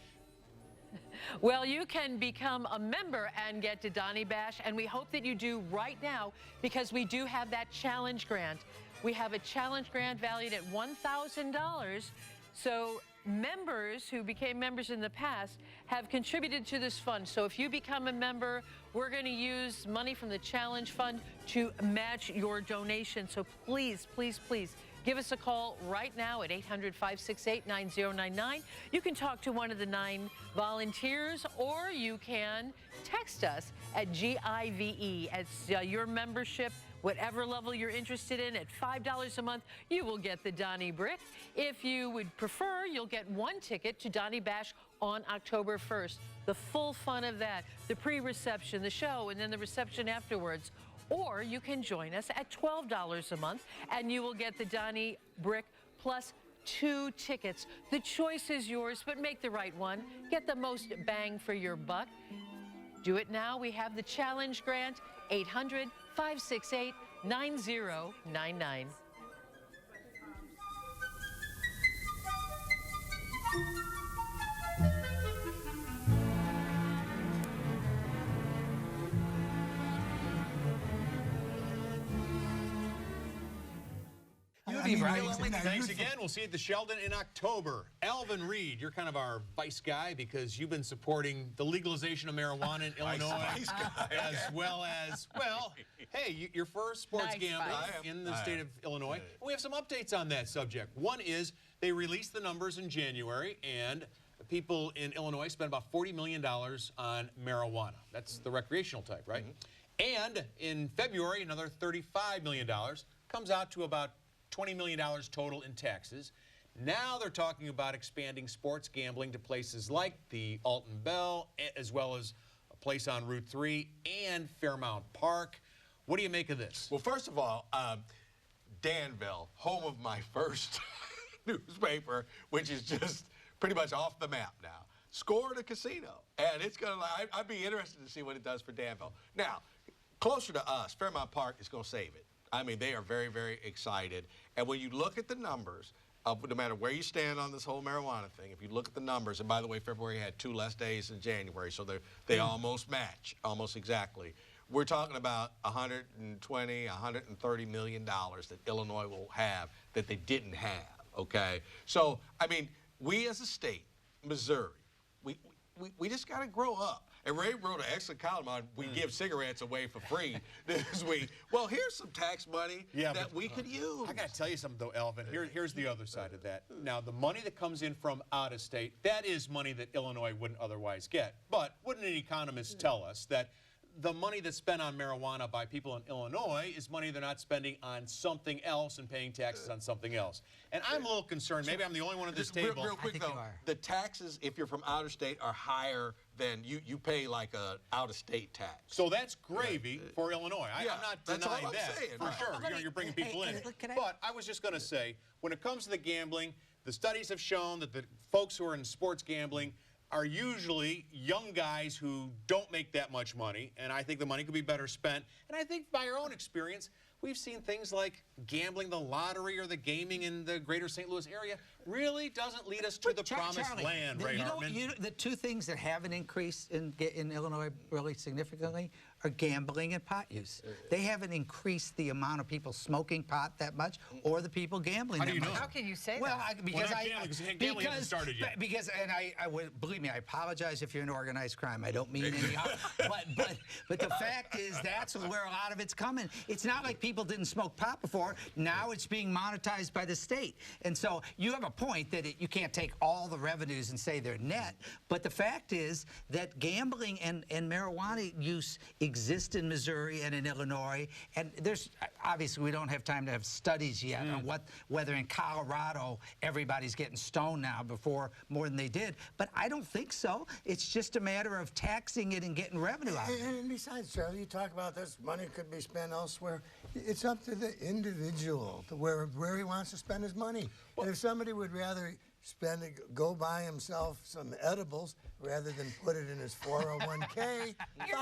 Well, you can become a member and get to Donny Bash, and we hope that you do right now because we do have that challenge grant. We have a challenge grant valued at $1,000. So members who became members in the past have contributed to this fund. So if you become a member, we're going to use money from the challenge fund to match your donation. So please, please, please, give us a call right now at 800-568-9099. You can talk to one of the 9 volunteers, or you can text us at GIVE. It's your membership, whatever level you're interested in. At $5 a month, you will get the Donny Brick. If you would prefer, you'll get 1 ticket to Donny Bash on October 1st. The full fun of that, the pre-reception, the show, and then the reception afterwards. Or you can join us at $12 a month, and you will get the Donny Brick plus 2 tickets. The choice is yours, but make the right one. Get the most bang for your buck. Do it now. We have the challenge grant, 800-568-9099. Thanks again. We'll see you at the Sheldon in October. Alvin Reed, you're kind of our vice guy because you've been supporting the legalization of marijuana in Illinois, as well as, well, hey, your first sports Nice gambling vice. in the state of Illinois. We have some updates on that subject. One is they released the numbers in January, and people in Illinois spent about $40 million on marijuana. That's the recreational type, right? And in February, another $35 million comes out to about $20 million total in taxes. Now they're talking about expanding sports gambling to places like the Alton Bell, as well as a place on Route 3 and Fairmount Park. What do you make of this? Well, first of all, Danville, home of my first newspaper, which is just pretty much off the map now, scored a casino. And it's going to, I'd be interested to see what it does for Danville. Now, closer to us, Fairmount Park is going to save it. I mean, they are very, very excited. And when you look at the numbers, no matter where you stand on this whole marijuana thing, if you look at the numbers, and by the way, February had 2 less days than January, so they almost match, almost exactly. We're talking about $120, $130 million that Illinois will have that they didn't have, okay? So, I mean, we as a state, Missouri, we just got to grow up. And Ray wrote an excellent column on we give cigarettes away for free this week. Well, here's some tax money that we could use. I got to tell you something, though, Alvin. Here's the other side of that. Now, the money that comes in from out of state, that is money that Illinois wouldn't otherwise get. But wouldn't an economist tell us that the money that's spent on marijuana by people in Illinois is money they're not spending on something else and paying taxes on something else? And I'm a little concerned. Maybe I'm the only one at this table. Real quick, though, the taxes, if you're from out of state, are higher than you pay like a out-of-state tax. So that's gravy for Illinois. I'm not denying that, saying, for sure. You're bringing people in. But I was just going to say, when it comes to the gambling, the studies have shown that the folks who are in sports gambling are usually young guys who don't make that much money, and I think the money could be better spent. And I think by our own experience, we've seen things like gambling the lottery or the gaming in the greater St. Louis area really doesn't lead us to the promised land, Ray Hartman. The two things that haven't increased in Illinois really significantly are gambling and pot use. They haven't increased the amount of people smoking pot that much or the people gambling that much. How can you say well, that? Because gambling hasn't started yet. And I would, believe me, I apologize if you're in organized crime. I don't mean any harm. But the fact is that's where a lot of it's coming. It's not like people didn't smoke pot before. Now it's being monetized by the state. And so you have a point that you can't take all the revenues and say they're net. But the fact is that gambling and marijuana use exist in Missouri and in Illinois. And there's obviously we don't have time to have studies yet on whether in Colorado everybody's getting stoned now before more than they did. But I don't think so. It's just a matter of taxing it and getting revenue out of it. And besides, Charlie, you talk about this money could be spent elsewhere. It's up to the individual to where he wants to spend his money. And if somebody would rather go buy himself some edibles rather than put it in his 401k, You're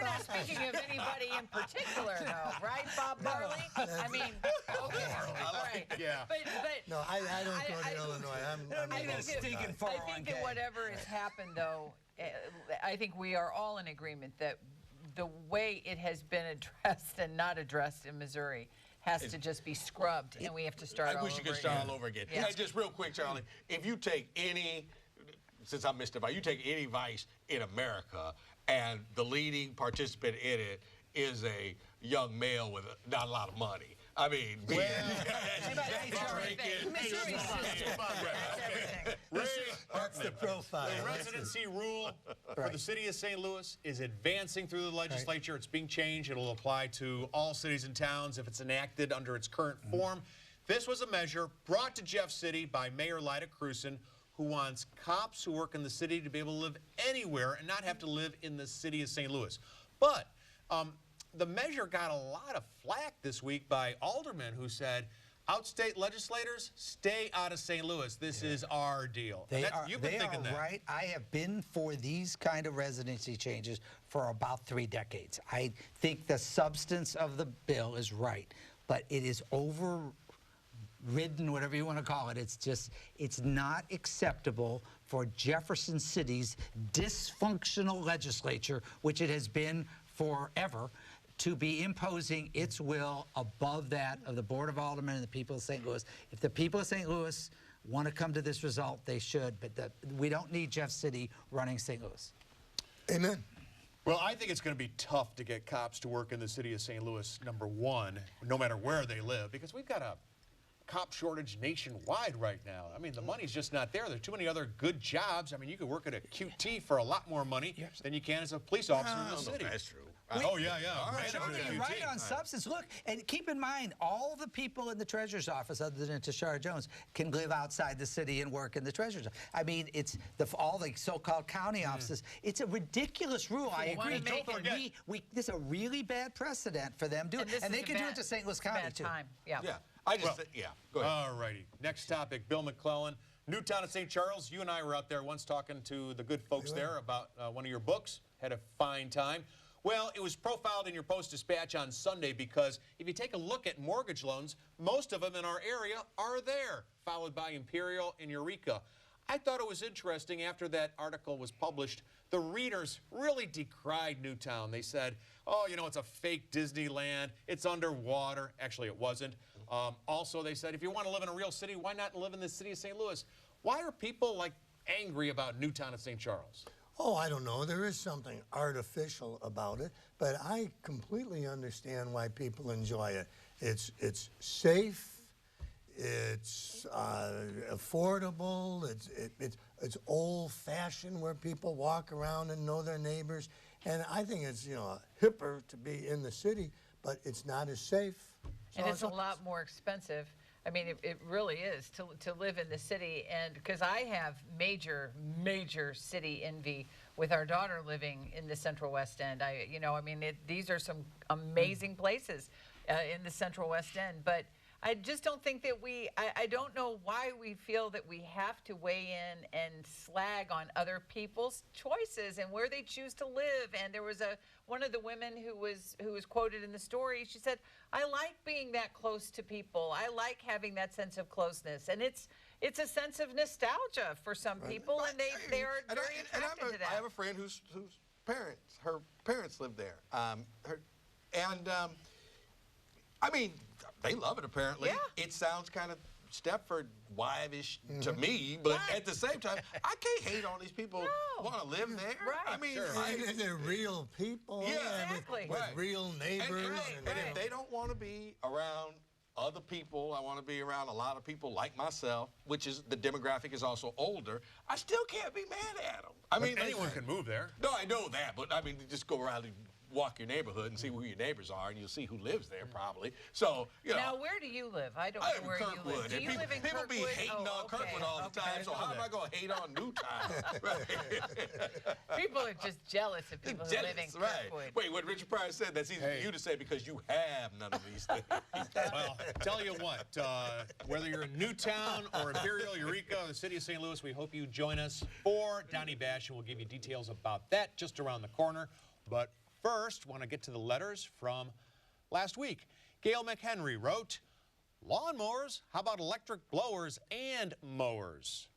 not speaking of anybody in particular, though, right, Bob Marley? I mean, okay, all right. Yeah. But no, I don't go to Illinois. I think that whatever has happened, though, I think we are all in agreement that the way it has been addressed and not addressed in Missouri has to just be scrubbed, and we have to start all over again. I wish you could start all over again. Yeah. Hey, just real quick, Charlie, if you take any, since I missed it, you take any vice in America, and the leading participant in it is a young male with not a lot of money. I mean, That's the profile. The residency rule for the city of St. Louis is advancing through the legislature. It's being changed. It'll apply to all cities and towns if it's enacted under its current form. This was a measure brought to Jeff City by Mayor Lyda Crewson, who wants cops who work in the city to be able to live anywhere and not have to live in the city of St. Louis. But the measure got a lot of flack this week by aldermen who said, outstate legislators, stay out of St. Louis. This is our deal. You've been thinking that. Right. I have been for these kind of residency changes for about 3 decades. I think the substance of the bill is right, but it is overridden, whatever you want to call it. It's not acceptable for Jefferson City's dysfunctional legislature, which it has been forever, to be imposing its will above that of the Board of Aldermen and the people of St. Louis. If the people of St. Louis want to come to this result, they should, but we don't need Jeff City running St. Louis. Amen. Well, I think it's going to be tough to get cops to work in the city of St. Louis, number one, no matter where they live, because we've got a cop shortage nationwide right now. I mean, the money's just not there. There's too many other good jobs. I mean, you could work at a QT for a lot more money than you can as a police officer in the city. That's true. Oh, yeah. All right, Manager okay. duty. Right on substance. Look, and keep in mind, all the people in the treasurer's office, other than Tashara Jones, can live outside the city and work in the treasurer's office. I mean, it's all the so-called county offices. It's a ridiculous rule. I agree. This is a really bad precedent for them doing it. And they can do it to St. Louis County, too. Yeah. Yeah. I just think, yeah. Go ahead. All righty. Next topic, Bill McClellan. Newtown and St. Charles. You and I were out there once talking to the good folks there about one of your books. Had a fine time. Well, it was profiled in your Post-Dispatch on Sunday because if you take a look at mortgage loans, most of them in our area are there, followed by Imperial and Eureka. I thought it was interesting after that article was published, the readers really decried Newtown. They said, oh, you know, it's a fake Disneyland. It's underwater. Actually, it wasn't. Also, they said, if you want to live in a real city, why not live in the city of St. Louis? Why are people, like, angry about Newtown and St. Charles? Oh, I don't know. There is something artificial about it, but I completely understand why people enjoy it. It's safe, it's affordable, it's old-fashioned where people walk around and know their neighbors, and I think it's, you know, hipper to be in the city, but it's not as safe. And it's a lot more expensive. I mean, it really is to live in the city, and because I have major city envy with our daughter living in the Central West End. These are some amazing places in the Central West End, but I just don't think that I don't know why we feel that we have to weigh in and slag on other people's choices and where they choose to live. And there was one of the women who was quoted in the story. She said, I like being that close to people. I like having that sense of closeness. And it's a sense of nostalgia for some people, and they are very attracted to that. I have a friend whose her parents live there. I mean, they love it, apparently. Yeah. It sounds kind of Stepford wive-ish to me, but at the same time, I can't hate on these people who want to live there. Right. I mean, And they're real people, Exactly. with real neighbors. And if they don't want to be around other people, I want to be around a lot of people like myself, which is the demographic is also older, I still can't be mad at them. I mean, anyone can move there. No, I know that, but I mean, just go around and walk your neighborhood and see who your neighbors are, and you'll see who lives there probably. So, you know. Now, where do you live? I don't I know live in where Kirkwood. you live. Do you live in People Kirkwood? be hating on Kirkwood all the time, so how am I going to hate on Newtown? People are just jealous of people who live in Kirkwood. Wait, what Richard Pryor said, that's easy for you to say because you have none of these things. Well, tell you what, whether you're in Newtown or Imperial, Eureka, or the city of St. Louis, we hope you join us for Donnie Bash, and we'll give you details about that just around the corner. But first, want to get to the letters from last week. Gail McHenry wrote, lawnmowers, how about electric blowers and mowers?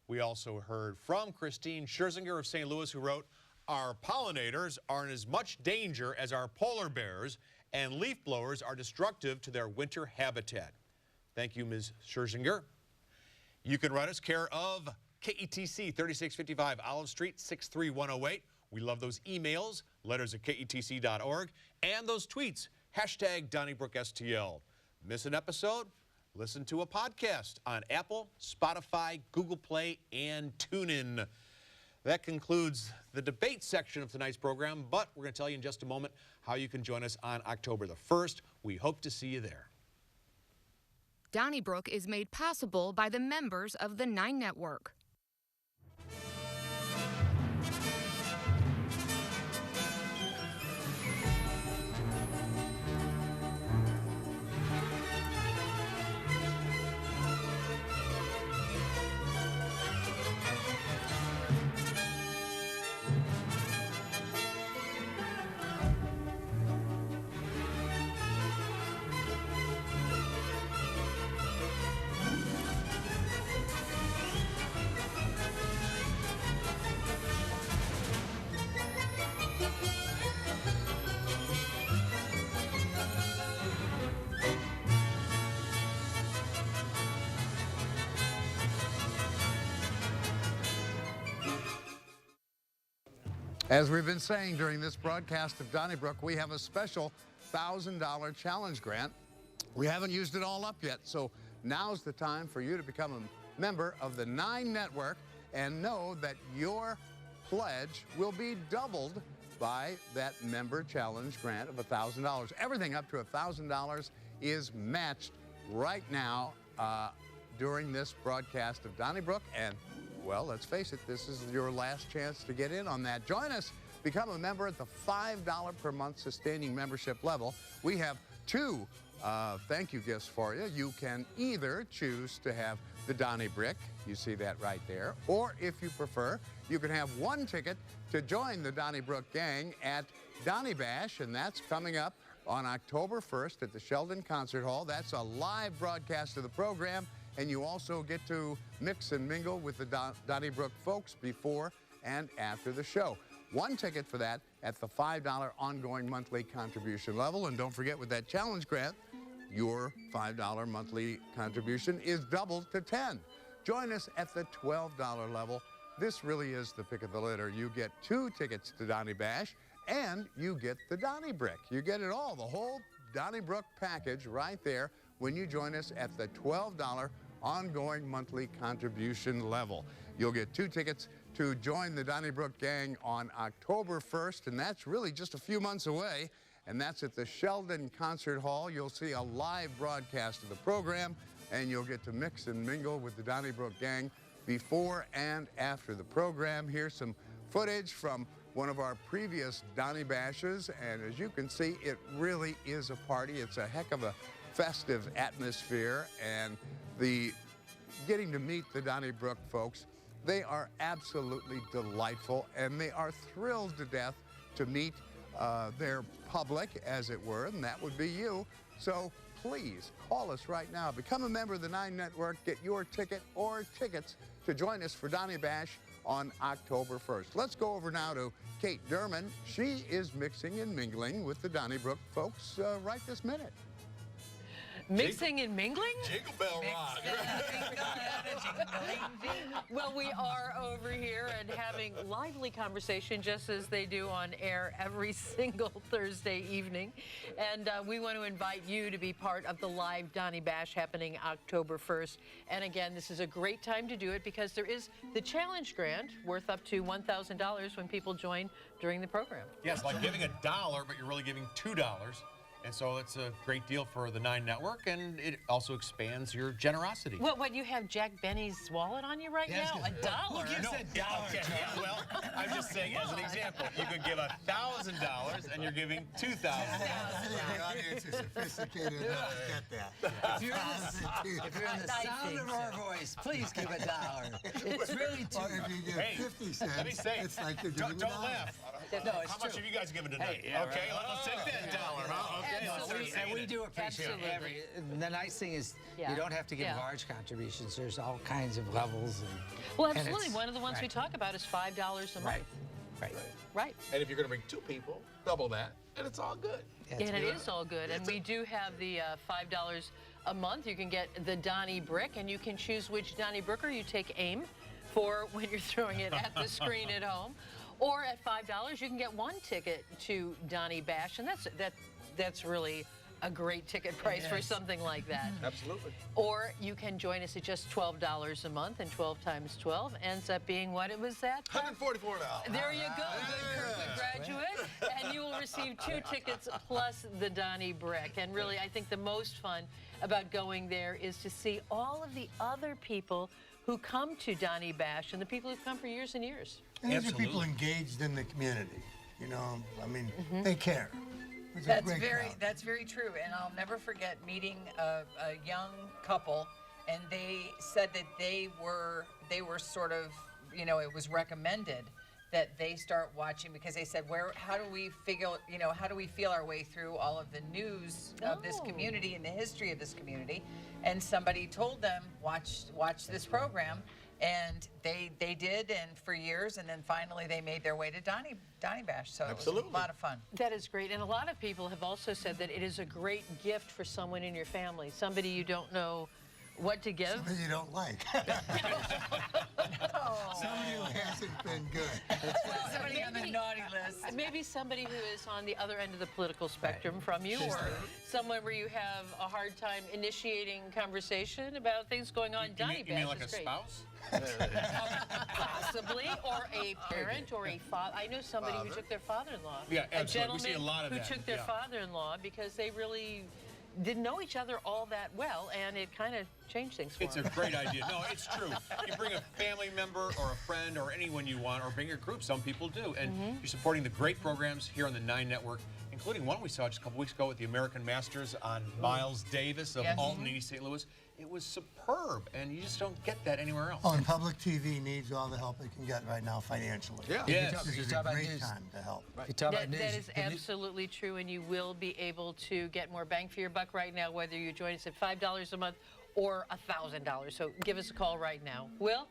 We also heard from Christine Scherzinger of St. Louis, who wrote, our pollinators are in as much danger as our polar bears, and leaf blowers are destructive to their winter habitat. Thank you, Ms. Scherzinger. You can write us care of KETC, 3655 Olive Street, 63108. We love those emails, letters at ketc.org, and those tweets, hashtag DonnybrookSTL. Miss an episode? Listen to a podcast on Apple, Spotify, Google Play, and TuneIn. That concludes the debate section of tonight's program, but we're going to tell you in just a moment how you can join us on October the 1st. We hope to see you there. Donnybrook is made possible by the members of the 9 Network. As we've been saying during this broadcast of Donnybrook, we have a special $1,000 challenge grant. We haven't used it all up yet, so now's the time for you to become a member of the 9 Network and know that your pledge will be doubled by that member challenge grant of $1,000. Everything up to $1,000 is matched right now during this broadcast of Donnybrook. And, well, let's face it, this is your last chance to get in on that. Join us. Become a member at the $5 per month sustaining membership level. We have two thank you gifts for you. You can either choose to have the Donnybrook, you see that right there, or if you prefer, you can have one ticket to join the Donnybrook gang at Donny Bash, and that's coming up on October 1st at the Sheldon Concert Hall. That's a live broadcast of the program, and you also get to mix and mingle with the Donnybrook folks before and after the show. One ticket for that at the $5 ongoing monthly contribution level. And don't forget, with that challenge grant, your $5 monthly contribution is doubled to $10. Join us at the $12 level. This really is the pick of the litter. You get 2 tickets to Donny Bash, and you get the Donnybrook. You get it all, the whole Donnybrook package right there when you join us at the $12 ongoing monthly contribution level. You'll get 2 tickets to join the Donnybrook gang on October 1st, and that's really just a few months away, and that's at the Sheldon Concert Hall. You'll see a live broadcast of the program, and you'll get to mix and mingle with the Donnybrook gang before and after the program. Here's some footage from one of our previous Donny Bashes, and as you can see, it really is a party. It's a heck of a festive atmosphere, and getting to meet the Donnybrook folks, they are absolutely delightful, and they are thrilled to death to meet their public, as it were, and that would be you. So please call us right now. Become a member of the 9 Network. Get your ticket or tickets to join us for Donny Bash on October 1st. Let's go over now to Kate Derman. She is mixing and mingling with the Donnybrook folks right this minute. Mixing and mingling? Jingle Bell Rock. Well, we are over here and having lively conversation, just as they do on air every single Thursday evening. And we want to invite you to be part of the live Donny Bash happening October 1st. And again, this is a great time to do it because there is the challenge grant worth up to $1,000 when people join during the program. Yes, like giving $1, but you're really giving $2. And so it's a great deal for the 9 Network, and it also expands your generosity. What, you have Jack Benny's wallet on you right now? $1? Who gives $1? Okay, yeah, well, I'm just saying, as an example, you could give $1,000 and you're giving $2,000. The audience is sophisticated enough to get that. If you're in the sound of our voice, please give $1. It's really Or if you give 50 cents, let me say, it's like you're giving don't $1. laugh. No, it's How much true. have you guys given tonight? Hey, yeah, okay, right. let's take that $1, huh? Okay, And we do appreciate Absolutely. the nice thing is Yeah. you don't have to give Yeah. large contributions. There's all kinds of levels. Well, and absolutely. it's- One of the ones we talk about is $5 a month. Right. Right. And if you're going to bring 2 people, double that, and it's all good. That's And it good. is all good. And we do have the $5 a month. You can get the Donnybrook, and you can choose which Donnybrooker you take aim for when you're throwing it at the screen at home. Or at $5, you can get 1 ticket to Donny Bash, and that's really a great ticket price for something like that. Absolutely. Or you can join us at just $12 a month, and 12 times 12 ends up being what it was at? $144. There you go, good Kirkwood graduate. And you will receive 2 tickets plus the Donnybrook. And really, I think the most fun about going there is to see all of the other people who come to Donny Bash and the people who've come for years and years. And these are people engaged in the community. You know, I mean, they care. It's a great crowd. That's very true. And I'll never forget meeting a young couple, and they said that they were sort of, you know, it was recommended that they start watching because they said, how do we feel our way through all of the news of this community and the history of this community? And somebody told them, watch this program. And they did, and for years, and then finally they made their way to Donny Bash. So it was a lot of fun. That is great. And a lot of people have also said that it is a great gift for someone in your family, somebody you don't know what to give. Somebody you don't like. Somebody who hasn't been good. Somebody on the naughty list. Maybe be somebody who is on the other end of the political spectrum from you, or someone where you have a hard time initiating conversation about things going on. Donny You mean Bash like a is great. spouse? Possibly, or a parent, or a father. I know somebody who took their father-in-law. Yeah, a absolutely. We see a gentleman lot of who that, took their yeah. father-in-law because they really didn't know each other all that well, and it kind of changed things for It's them. a great idea. No, it's true. You bring a family member or a friend or anyone you want, or bring your group. Some people do. And you're supporting the great programs here on the 9 Network, including one we saw just a couple weeks ago with the American Masters on Miles Davis of Yes. Alton, East St. Louis. It was superb, and you just don't get that anywhere else. Oh, and public TV needs all the help it can get right now financially. Yeah. Yes. This is a great time to help. You talk about That news. is absolutely true, and you will be able to get more bang for your buck right now, whether you join us at $5 a month or $1,000. So give us a call right now. Will?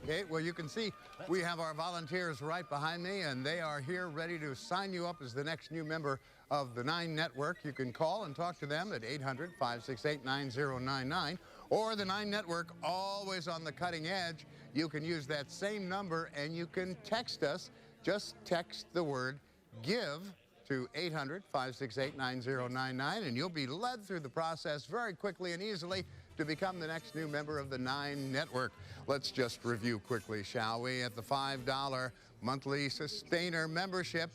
Okay, well, you can see we have our volunteers right behind me, and they are here ready to sign you up as the next new member of the 9 Network. You can call and talk to them at 800-568-9099, or the 9 Network, always on the cutting edge. You can use that same number, and you can text us. Just text the word GIVE to 800-568-9099, and you'll be led through the process very quickly and easily to become the next new member of the 9 Network. Let's just review quickly, shall we? At the $5 monthly sustainer membership,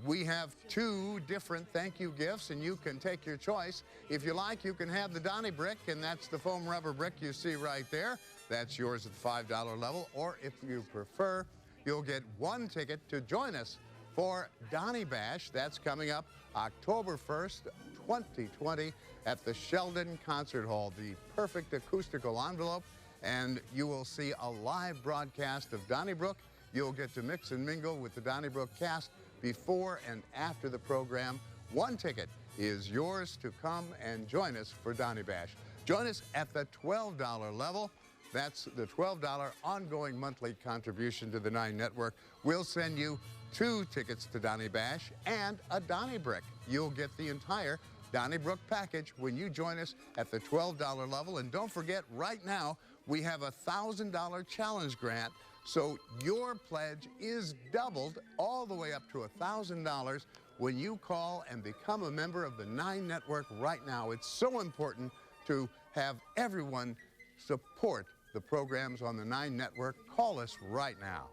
we have 2 different thank you gifts, and you can take your choice. If you like, you can have the Donny brick, and that's the foam rubber brick you see right there. That's yours at the $5 level. Or if you prefer, you'll get 1 ticket to join us for Donny Bash. That's coming up October 1st, 2020 at the Sheldon Concert Hall. The perfect acoustical envelope, and you will see a live broadcast of Donnybrook. You'll get to mix and mingle with the Donnybrook cast before and after the program. 1 ticket is yours to come and join us for Donny Bash. Join us at the $12 level. That's the $12 ongoing monthly contribution to the 9 Network. We'll send you 2 tickets to Donny Bash and a Donny brick. You'll get the entire Donnybrook package when you join us at the $12 level. And don't forget, right now, we have a $1,000 challenge grant. So your pledge is doubled all the way up to $1,000 when you call and become a member of the 9 Network right now. It's so important to have everyone support the programs on the 9 Network. Call us right now.